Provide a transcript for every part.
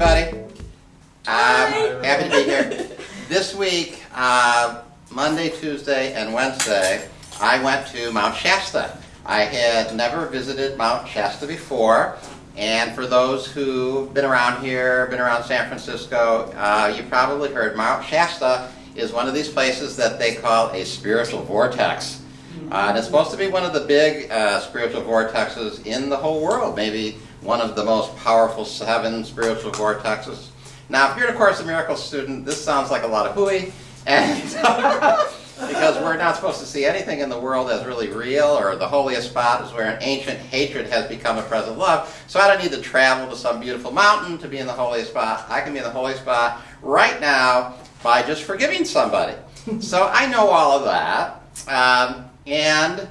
everybody. Happy to be here. This week, Monday, Tuesday, and Wednesday, I went to Mount Shasta. I had never visited Mount Shasta before, and for those who've been around here, been around San Francisco, you probably heard Mount Shasta is one of these places that they call a spiritual vortex. And it's supposed to be one of the big spiritual vortexes in the whole world, maybe one of the most powerful 7 spiritual vortexes. Now, if you're a Course in Miracles student, this sounds like a lot of hooey, and because we're not supposed to see anything in the world as really real, or the holiest spot is where an ancient hatred has become a present love. So I don't need to travel to some beautiful mountain to be in the holiest spot. I can be in the holy spot right now by just forgiving somebody. So I know all of that, and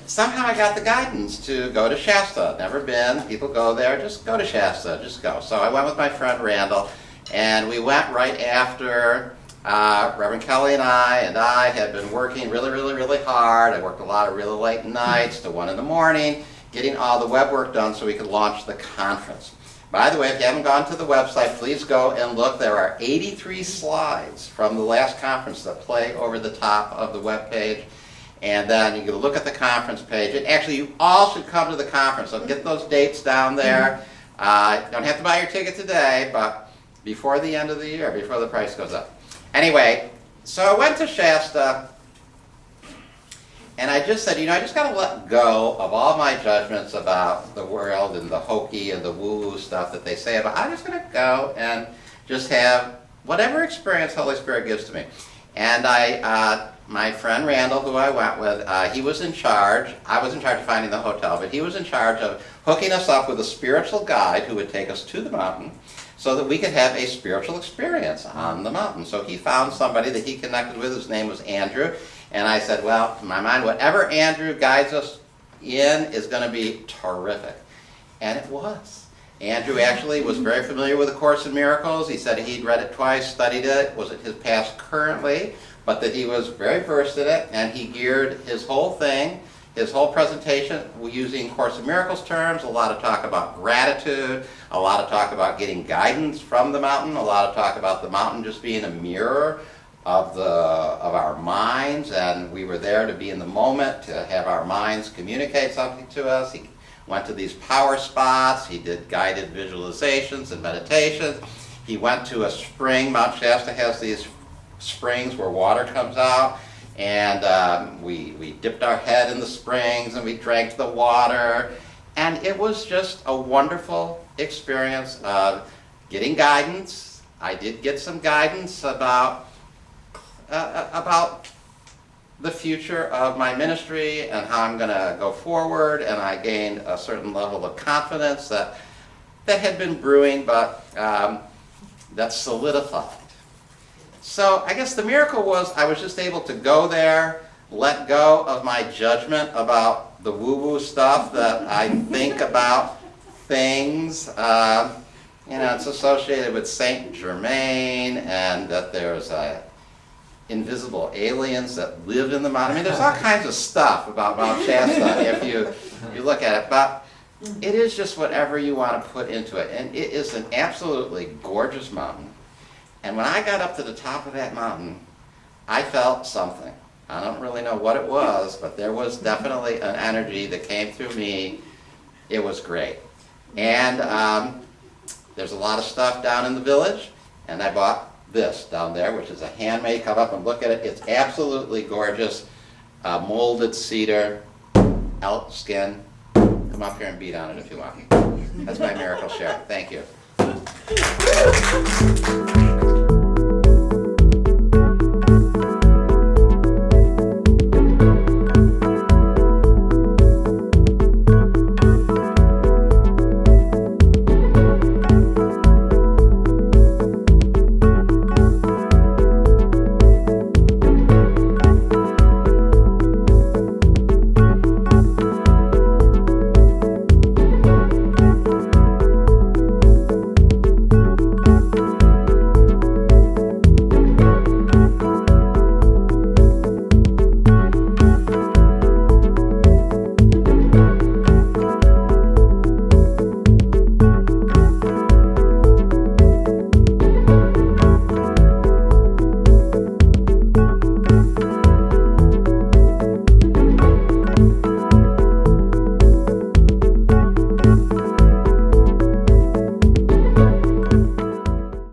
somehow I got the guidance to go to Shasta. Never been. People go there. Just go to Shasta. Just go. So I went with my friend Randall, and we went right after Reverend Kelly and I had been working really hard. I worked a lot of really late nights to 1 in the morning, getting all the web work done so we could launch the conference. By the way, if you haven't gone to the website, please go and look. There are 83 slides from the last conference that play over the top of the web page. And then you can look at the conference page. And actually, you all should come to the conference. So get those dates down there. Don't have to buy your ticket today, but before the end of the year, before the price goes up. Anyway, so I went to Shasta, and I just said, I just got to let go of all my judgments about the world and the hokey and the woo-woo stuff that they say about. I'm just going to go and just have whatever experience Holy Spirit gives to me. And my friend Randall, who I went with, he was in charge. I was in charge of finding the hotel, but he was in charge of hooking us up with a spiritual guide who would take us to the mountain so that we could have a spiritual experience on the mountain. So he found somebody that he connected with. His name was Andrew. And I said, well, in my mind, whatever Andrew guides us in is going to be terrific. And it was. Andrew actually was very familiar with A Course in Miracles. He said he'd read it twice, studied it, was at his past currently, but that he was very versed in it, and he geared his whole thing, his whole presentation, using Course in Miracles terms, a lot of talk about gratitude, a lot of talk about getting guidance from the mountain, a lot of talk about the mountain just being a mirror of our minds, and we were there to be in the moment, to have our minds communicate something to us. He went to these power spots. He did guided visualizations and meditations. He went to a spring. Mount Shasta has these springs where water comes out, and we dipped our head in the springs and we drank the water, and it was just a wonderful experience of getting guidance. I did get some guidance about the future of my ministry and how I'm going to go forward, and I gained a certain level of confidence that had been brewing, but that solidified. So I guess the miracle was I was just able to go there, let go of my judgment about the woo-woo stuff that I think about things. It's associated with Saint Germain, and that there's invisible aliens that live in the mountain. I mean, there's all kinds of stuff about Mount Shasta if you look at it. But it is just whatever you want to put into it. And it is an absolutely gorgeous mountain. And when I got up to the top of that mountain, I felt something. I don't really know what it was, but there was definitely an energy that came through me. It was great. And there's a lot of stuff down in the village, and I bought this down there, which is a handmade. Come up and look at it. It's absolutely gorgeous. Molded cedar, elk skin. Come up here and beat on it if you want. That's my miracle share. Thank you.